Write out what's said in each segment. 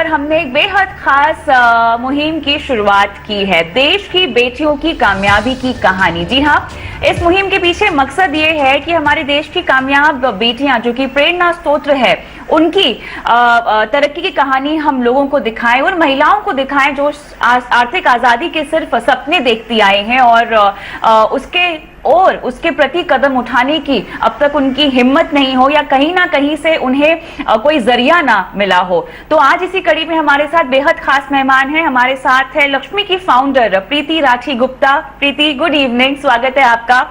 हमने एक बेहद खास मुहिम की शुरुआत की है, देश की बेटियों की कामयाबी की कहानी। जी हाँ, इस मुहिम के पीछे मकसद ये है कि हमारे देश की कामयाब बेटियां जो कि प्रेरणा स्रोत है, उनकी तरक्की की कहानी हम लोगों को दिखाएं, उन महिलाओं को दिखाएं जो आर्थिक आजादी के सिर्फ सपने देखती आई हैं और उसके प्रति कदम उठाने की अब तक उनकी हिम्मत नहीं हो या कहीं ना कहीं से उन्हें कोई जरिया ना मिला हो। तो आज इसी कड़ी में हमारे साथ बेहद खास मेहमान हैं। हमारे साथ है लक्ष्मी की फाउंडर प्रीति राठी गुप्ता। प्रीति, गुड इवनिंग, स्वागत है आपका।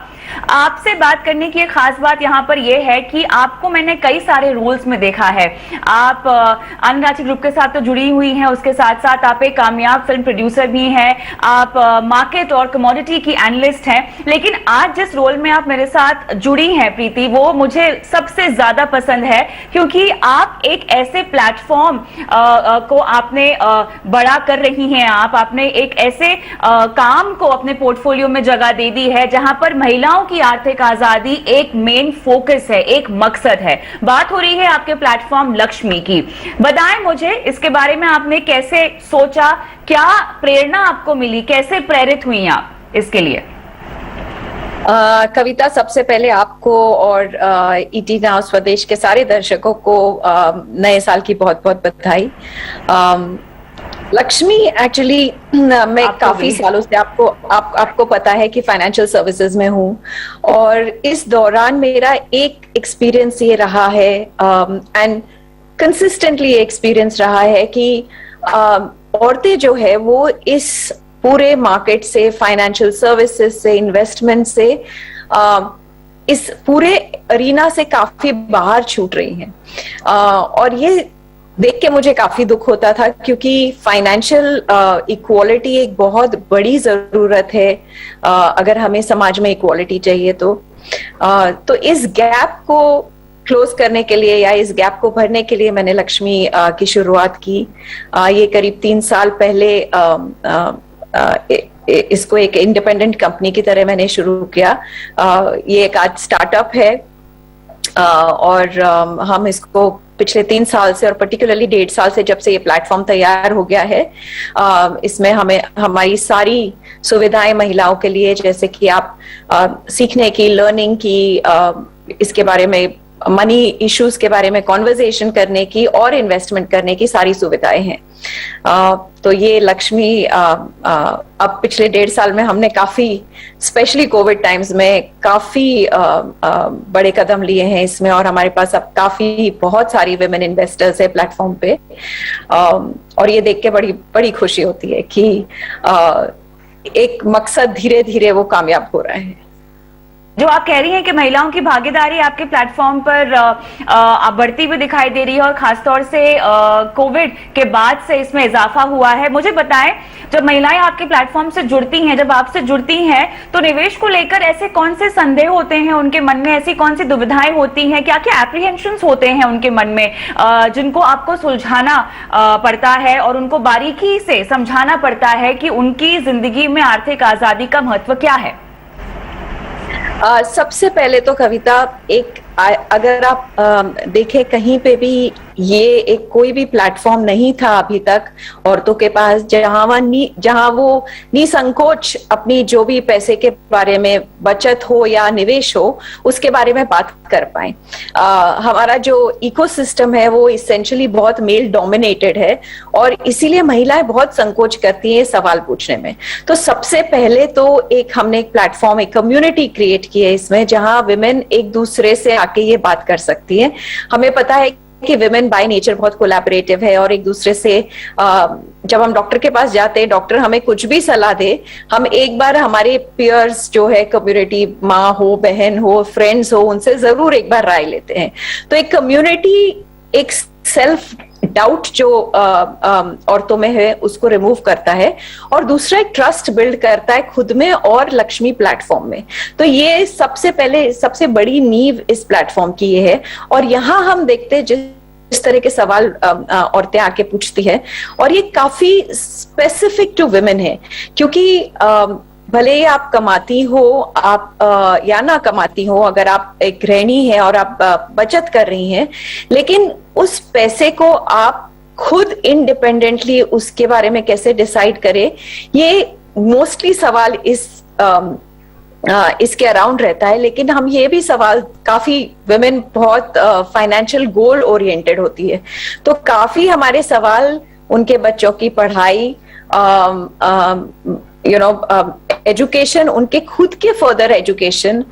आपसे बात करने की एक खास बात यहाँ पर यह है कि आपको मैंने कई सारे रोल्स में देखा है। आप आनंद राठी ग्रुप के साथ तो जुड़ी हुई हैं, उसके साथ साथ आप एक कामयाब फिल्म प्रोड्यूसर भी हैं, आप मार्केट और कमोडिटी की एनालिस्ट हैं। लेकिन आज जिस रोल में आप मेरे साथ जुड़ी हैं प्रीति, वो मुझे सबसे ज्यादा पसंद है, क्योंकि आप एक ऐसे प्लेटफॉर्म को आपने बड़ा कर रही हैं। आपने एक ऐसे काम को अपने पोर्टफोलियो में जगह दे दी है जहां पर महिलाओं की आर्थिक आजादी एक मेन फोकस है, एक मकसद है। बात हो रही है आपके प्लेटफॉर्म लक्ष्मी की। बताएं मुझे इसके बारे में, आपने कैसे सोचा, क्या प्रेरणा आपको मिली, कैसे प्रेरित हुई आप इसके लिए? कविता, सबसे पहले आपको और ईटी नाउ स्वदेश के सारे दर्शकों को नए साल की बहुत बहुत बधाई। लक्ष्मी, एक्चुअली मैं काफी सालों से आपको पता है कि फाइनेंशियल सर्विसेज में हूँ, और इस दौरान मेरा एक एक्सपीरियंस ये रहा है एंड कंसिस्टेंटली एक्सपीरियंस रहा है कि औरतें जो है वो इस पूरे मार्केट से, फाइनेंशियल सर्विसेज से, इन्वेस्टमेंट से, इस पूरे अरीना से काफी बाहर छूट रही हैं। और ये देख के मुझे काफी दुख होता था, क्योंकि फाइनेंशियल इक्वालिटी एक बहुत बड़ी जरूरत है अगर हमें समाज में इक्वालिटी चाहिए तो इस गैप को क्लोज करने के लिए या इस गैप को भरने के लिए मैंने लक्ष्मी की शुरुआत की। ये करीब 3 साल पहले इसको एक इंडिपेंडेंट कंपनी की तरह मैंने शुरू किया। ये एक आज स्टार्टअप है और हम इसको पिछले 3 साल से, और पर्टिकुलरली 1.5 साल से, जब से ये प्लेटफॉर्म तैयार हो गया है, इसमें हमारी सारी सुविधाएं महिलाओं के लिए, जैसे कि आप सीखने की, लर्निंग की, इसके बारे में, मनी इश्यूज के बारे में कॉन्वर्सेशन करने की और इन्वेस्टमेंट करने की सारी सुविधाएं हैं। तो ये लक्ष्मी अब पिछले 1.5 साल में हमने काफी, स्पेशली कोविड टाइम्स में, काफी बड़े कदम लिए हैं इसमें, और हमारे पास अब काफी बहुत सारी विमेन इन्वेस्टर्स है प्लेटफॉर्म पे। और ये देख के बड़ी बड़ी खुशी होती है कि एक मकसद धीरे धीरे वो कामयाब हो रहा है। जो आप कह रही हैं कि महिलाओं की भागीदारी आपके प्लेटफॉर्म पर बढ़ती हुई दिखाई दे रही है, और खासतौर से कोविड के बाद से इसमें इजाफा हुआ है। मुझे बताएं, जब महिलाएं आपके प्लेटफॉर्म से जुड़ती हैं, जब आपसे जुड़ती हैं, तो निवेश को लेकर ऐसे कौन से संदेह होते हैं उनके मन में, ऐसी कौन सी दुविधाएं होती हैं, क्या क्या एप्रीहेंशंस होते हैं उनके मन में, जिनको आपको सुलझाना पड़ता है और उनको बारीकी से समझाना पड़ता है कि उनकी जिंदगी में आर्थिक आजादी का महत्व क्या है? सबसे पहले तो कविता, अगर आप देखें, कहीं पे भी ये एक कोई भी प्लेटफॉर्म नहीं था अभी तक औरतों के पास जहां वो निसंकोच अपनी जो भी पैसे के बारे में, बचत हो या निवेश हो, उसके बारे में बात कर पाए। हमारा जो इकोसिस्टम है वो इसेंशियली बहुत मेल डोमिनेटेड है, और इसीलिए महिलाएं बहुत संकोच करती हैं सवाल पूछने में। तो सबसे पहले तो हमने एक प्लेटफॉर्म, एक कम्युनिटी क्रिएट की है इसमें, जहां विमेन एक दूसरे से आके ये बात कर सकती है। हमें पता है कि विमेन बाय नेचर बहुत कोलैबोरेटिव है, और एक दूसरे से जब हम डॉक्टर के पास जाते हैं, डॉक्टर हमें कुछ भी सलाह दे, हम एक बार हमारे पियर्स जो है, कम्युनिटी, माँ हो, बहन हो, फ्रेंड्स हो, उनसे जरूर एक बार राय लेते हैं। तो एक कम्युनिटी एक सेल्फ डाउट जो औरतों में है उसको रिमूव करता है, और दूसरा एक ट्रस्ट बिल्ड करता है खुद में और लक्ष्मी प्लेटफॉर्म में। तो ये सबसे पहले, सबसे बड़ी नींव इस प्लेटफॉर्म की ये है। और यहाँ हम देखते हैं जिस तरह के सवाल औरतें आके पूछती है, और ये काफी स्पेसिफिक टू विमेन है, क्योंकि भले ही आप कमाती हो, आप या ना कमाती हो, अगर आप एक गृहिणी है और आप बचत कर रही हैं, लेकिन उस पैसे को आप खुद इंडिपेंडेंटली उसके बारे में कैसे डिसाइड करे, ये मोस्टली सवाल इसके अराउंड रहता है। लेकिन हम ये भी सवाल, काफी वुमेन बहुत फाइनेंशियल गोल ओरिएंटेड होती है, तो काफी हमारे सवाल उनके बच्चों की पढ़ाई, एजुकेशन, उनके खुद के फर्दर एजुकेशन,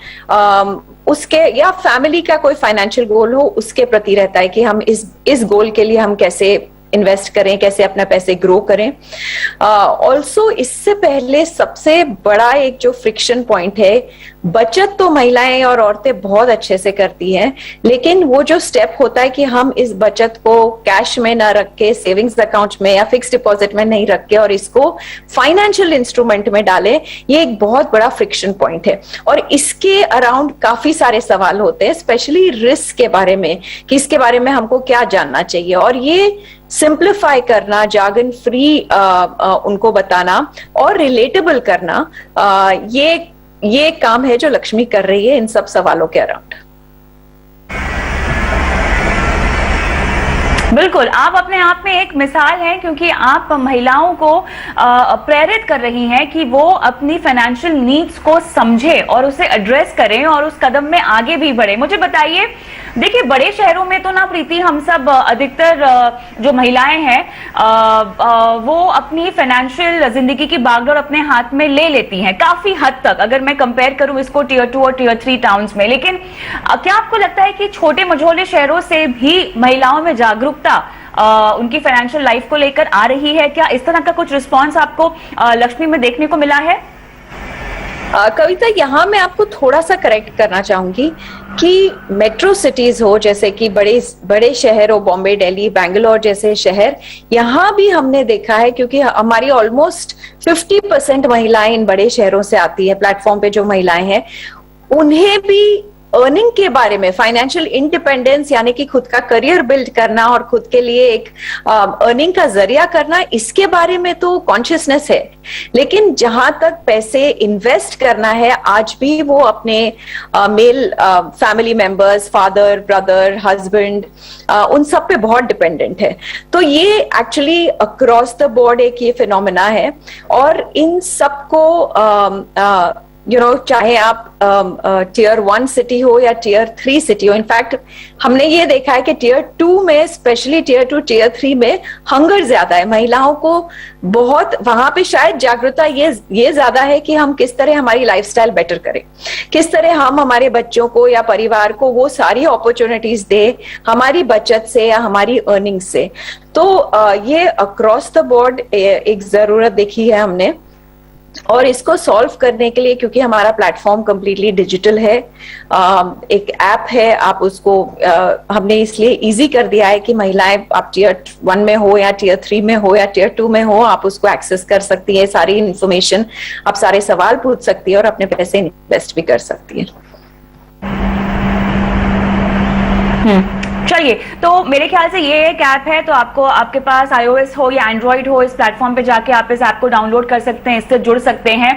उसके या फैमिली का कोई फाइनेंशियल गोल हो उसके प्रति रहता है कि हम इस गोल के लिए हम कैसे इन्वेस्ट करें, कैसे अपना पैसे ग्रो करें। ऑल्सो इससे पहले सबसे बड़ा एक जो फ्रिक्शन पॉइंट है, बचत तो महिलाएं और औरतें बहुत अच्छे से करती हैं, लेकिन वो जो स्टेप होता है कि हम इस बचत को कैश में ना रख के सेविंग्स अकाउंट में या फिक्स डिपॉजिट में नहीं रख के और इसको फाइनेंशियल इंस्ट्रूमेंट में डालें, ये एक बहुत बड़ा फ्रिक्शन पॉइंट है। और इसके अराउंड काफी सारे सवाल होते हैं, स्पेशली रिस्क के बारे में, कि इसके बारे में हमको क्या जानना चाहिए, और ये सिंप्लीफाई करना, जार्गन फ्री उनको बताना और रिलेटेबल करना, ये काम है जो लक्ष्मी कर रही है इन सब सवालों के अराउंड। बिल्कुल, आप अपने आप में एक मिसाल हैं, क्योंकि आप महिलाओं को प्रेरित कर रही हैं कि वो अपनी फाइनेंशियल नीड्स को समझे और उसे एड्रेस करें और उस कदम में आगे भी बढ़े। मुझे बताइए, देखिए बड़े शहरों में तो ना प्रीति, हम सब अधिकतर जो महिलाएं हैं वो अपनी फाइनेंशियल जिंदगी की बागडोर अपने हाथ में ले लेती हैं काफी हद तक, अगर मैं कंपेयर करूं इसको टियर 2 और टियर 3 टाउन्स में। लेकिन क्या आपको लगता है कि छोटे मझोले शहरों से भी महिलाओं में जागरूकता उनकी फाइनेंशियल लाइफ को लेकर आ रही है? क्या इस तरह का कुछ रिस्पॉन्स आपको लक्ष्मी में देखने को मिला है? कविता, यहाँ मैं आपको थोड़ा सा करेक्ट करना चाहूंगी कि मेट्रो सिटीज हो, जैसे कि बड़े शहर हो, बॉम्बे, दिल्ली, बैंगलोर जैसे शहर, यहाँ भी हमने देखा है, क्योंकि हमारी ऑलमोस्ट 50% महिलाएं इन बड़े शहरों से आती है। प्लेटफॉर्म पे जो महिलाएं हैं उन्हें भी अर्निंग के बारे में, फाइनेंशियल इंडिपेंडेंस यानी कि खुद का करियर बिल्ड करना और खुद के लिए एक अर्निंग का जरिया करना, इसके बारे में तो कॉन्शियसनेस है। लेकिन जहां तक पैसे इन्वेस्ट करना है, आज भी वो अपने male family members, father, brother, husband, उन सब पे बहुत डिपेंडेंट है। तो ये एक्चुअली अक्रॉस द बोर्ड एक ये फिनोमेना है, और इन सबको चाहे आप टियर 1 सिटी हो या टियर 3 सिटी हो, इनफैक्ट हमने ये देखा है कि टियर 2 में, स्पेशली टियर 2, टियर 3 में हंगर ज्यादा है। महिलाओं को बहुत, वहां पे शायद जागरूकता ये ज्यादा है कि हम किस तरह हमारी लाइफस्टाइल बेटर करें, किस तरह हम हमारे बच्चों को या परिवार को वो सारी अपॉर्चुनिटीज दे हमारी बचत से या हमारी अर्निंग से। तो ये अक्रॉस द बोर्ड एक जरूरत देखी है हमने, और इसको सॉल्व करने के लिए, क्योंकि हमारा प्लेटफॉर्म कंप्लीटली डिजिटल है, एक ऐप है, आप उसको हमने इसलिए इजी कर दिया है कि महिलाएं, आप टियर 1 में हो या टियर 3 में हो या टियर 2 में हो, आप उसको एक्सेस कर सकती है, सारी इंफॉर्मेशन, आप सारे सवाल पूछ सकती है और अपने पैसे इन्वेस्ट भी कर सकती है। चलिए, तो मेरे ख्याल से ये एक ऐप है, तो आपको, आपके पास iOS हो या एंड्रॉइड हो, इस प्लेटफॉर्म पे जाके आप इस ऐप को डाउनलोड कर सकते हैं, इससे जुड़ सकते हैं।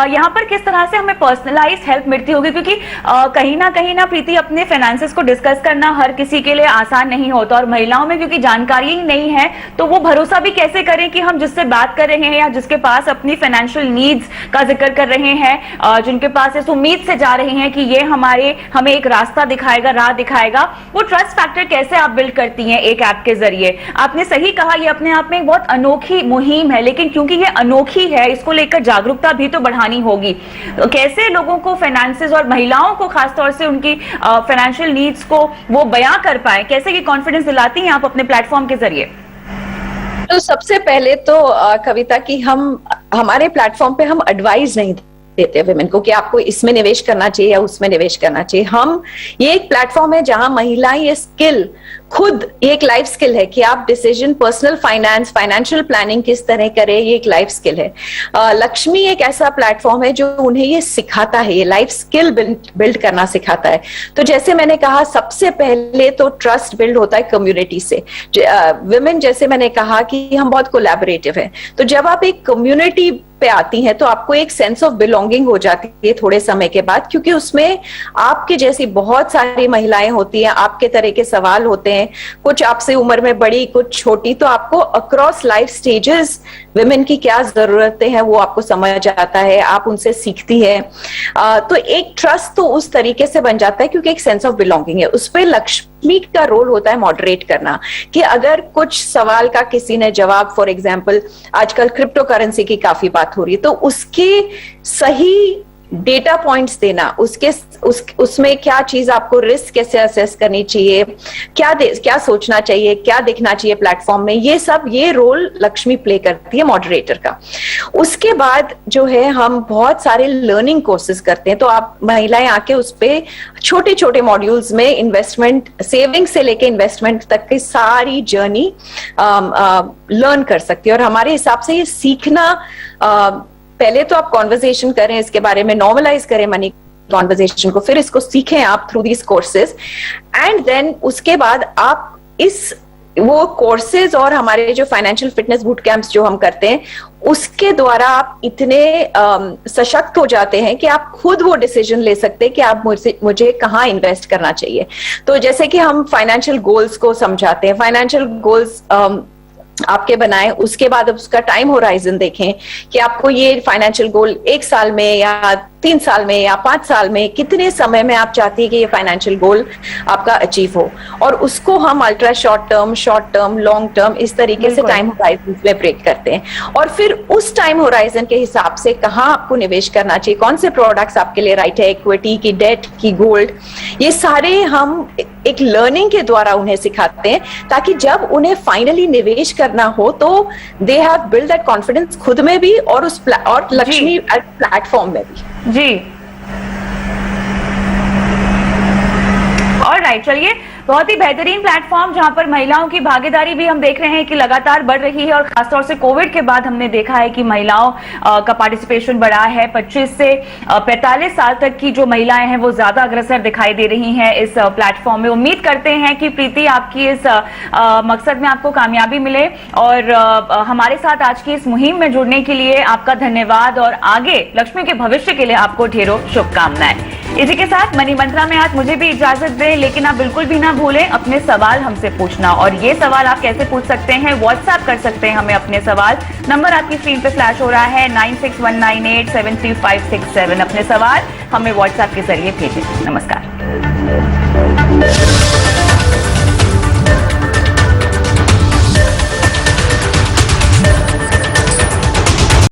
यहाँ पर किस तरह से हमें पर्सनलाइज हेल्प मिलती होगी, क्योंकि कहीं ना प्रीति, अपने फाइनेंसेस को डिस्कस करना हर किसी के लिए आसान नहीं होता, और महिलाओं में क्योंकि जानकारी ही नहीं है, तो वो भरोसा भी कैसे करें कि हम जिससे बात कर रहे हैं या जिसके पास अपनी फाइनेंशियल नीड्स का जिक्र कर रहे हैं, जिनके पास इस उम्मीद से जा रहे हैं कि ये हमें एक रास्ता दिखाएगा, राह दिखाएगा, वो ट्रस्ट फैक्टर कैसे आप बिल्ड करती हैं एक ऐप के जरिए? आपने सही कहा, ये अपने आप में एक बहुत अनोखी मुहिम है, लेकिन क्योंकि ये अनोखी है, इसको लेकर जागरूकता भी तो बढ़ानी होगी। तो कैसे लोगों को फाइनेंसेस, और महिलाओं को खासतौर से उनकी फाइनेंशियल नीड्स को वो बयां कर पाए, कैसे ये कॉन्फिडेंस दिलाती हैं आप अपने प्लेटफॉर्म के जरिए? तो सबसे पहले तो कविता, की हमारे प्लेटफॉर्म पे हम एडवाइस नहीं देते हैं वुमेन को कि आपको इसमें निवेश करना चाहिए या उसमें निवेश करना चाहिए। ये एक प्लेटफॉर्म है जहां महिलाएं ये स्किल, खुद ये एक लाइफ स्किल है कि आप decision, personal finance, financial planning किस तरह करें, ये एक लाइफ स्किल है। लक्ष्मी एक ऐसा प्लेटफॉर्म है जो उन्हें ये सिखाता है, ये लाइफ स्किल बिल्ड करना सिखाता है। तो जैसे मैंने कहा, सबसे पहले तो ट्रस्ट बिल्ड होता है कम्युनिटी से। वुमेन, जैसे मैंने कहा कि हम बहुत कोलैबोरेटिव है, तो जब आप एक कम्युनिटी पे आती हैं तो आपको एक सेंस ऑफ बिलोंगिंग हो जाती है थोड़े समय के बाद, क्योंकि उसमें आपके जैसी बहुत सारी महिलाएं होती हैं, आपके तरह के सवाल होते हैं, हैं, कुछ आपसे उम्र में बड़ी, कुछ छोटी, तो आपको अक्रॉस लाइफ स्टेजेस विमेन की क्या जरूरतें हैं वो आपको समझ आता है, आप उनसे सीखती है। तो एक ट्रस्ट तो उस तरीके से बन जाता है क्योंकि एक सेंस ऑफ बिलोंगिंग है। उस पर लक्ष्मी का रोल होता है मॉडरेट करना, कि अगर कुछ सवाल का किसी ने जवाब, फॉर एग्जाम्पल आजकल क्रिप्टो करेंसी की काफी बात हो रही है, तो उसके सही डेटा पॉइंट्स देना, उसमें क्या चीज आपको रिस्क कैसे असेस करनी चाहिए, क्या सोचना चाहिए, क्या देखना चाहिए प्लेटफॉर्म में, ये रोल लक्ष्मी प्ले करती है मॉडरेटर का। उसके बाद जो है हम बहुत सारे लर्निंग कोर्सेज करते हैं, तो आप महिलाएं आके उस पे छोटे छोटे मॉड्यूल्स में इन्वेस्टमेंट, सेविंग से लेके इन्वेस्टमेंट तक की सारी जर्नी लर्न कर सकती है। और हमारे हिसाब से ये सीखना, पहले तो आप कॉन्वर्सेशन करें इसके बारे में, नॉर्मलाइज करें मनी कॉन्वर्सेशन को, फिर इसको सीखें आप through these courses, and then उसके बाद आप वो कोर्सेज और हमारे जो फाइनेंशियल फिटनेस बूट कैंप्स जो हम करते हैं उसके द्वारा आप इतने सशक्त हो जाते हैं कि आप खुद वो डिसीजन ले सकते हैं कि आप मुझे कहाँ इन्वेस्ट करना चाहिए। तो जैसे कि हम फाइनेंशियल गोल्स को समझाते हैं, फाइनेंशियल गोल्स आपके बनाएं, उसके बाद उसका टाइम होराइजन देखें कि आपको ये फाइनेंशियल गोल 1 साल में या 3 साल में या 5 साल में, कितने समय में आप चाहती है कि ये फाइनेंशियल गोल आपका अचीव हो, और उसको हम ultra short term, long term, इस तरीके से टाइम होराइजन में ब्रेक करते हैं। और फिर उस टाइम होराइजन के हिसाब से कहाँ आपको निवेश करना चाहिए, कौन से प्रोडक्ट्स आपके लिए राइट है, इक्विटी की, डेट की, गोल्ड, ये सारे हम एक लर्निंग के द्वारा उन्हें सिखाते हैं, ताकि जब उन्हें फाइनली निवेश करना हो तो they have build that confidence खुद में भी और और लक्ष्मी प्लेटफॉर्म में भी। जी, ऑलराइट, चलिए, बहुत ही बेहतरीन प्लेटफॉर्म जहां पर महिलाओं की भागीदारी भी हम देख रहे हैं कि लगातार बढ़ रही है, और खासतौर से कोविड के बाद हमने देखा है कि महिलाओं का पार्टिसिपेशन बढ़ा है। 25 से 45 साल तक की जो महिलाएं हैं वो ज्यादा अग्रसर दिखाई दे रही हैं इस प्लेटफॉर्म में। उम्मीद करते हैं कि प्रीति आपकी इस मकसद में आपको कामयाबी मिले, और हमारे साथ आज की इस मुहिम में जुड़ने के लिए आपका धन्यवाद, और आगे लक्ष्मी के भविष्य के लिए आपको ढेरों शुभकामनाएं। इसी के साथ मनी मंत्रा में आज मुझे भी इजाजत दें, लेकिन आप बिल्कुल भी ना भूलें अपने सवाल हमसे पूछना। और ये सवाल आप कैसे पूछ सकते हैं, व्हाट्सएप कर सकते हैं हमें अपने सवाल। नंबर आपकी स्क्रीन पे फ्लैश हो रहा है 9619873567। अपने सवाल हमें व्हाट्सएप के जरिए भेजें। नमस्कार।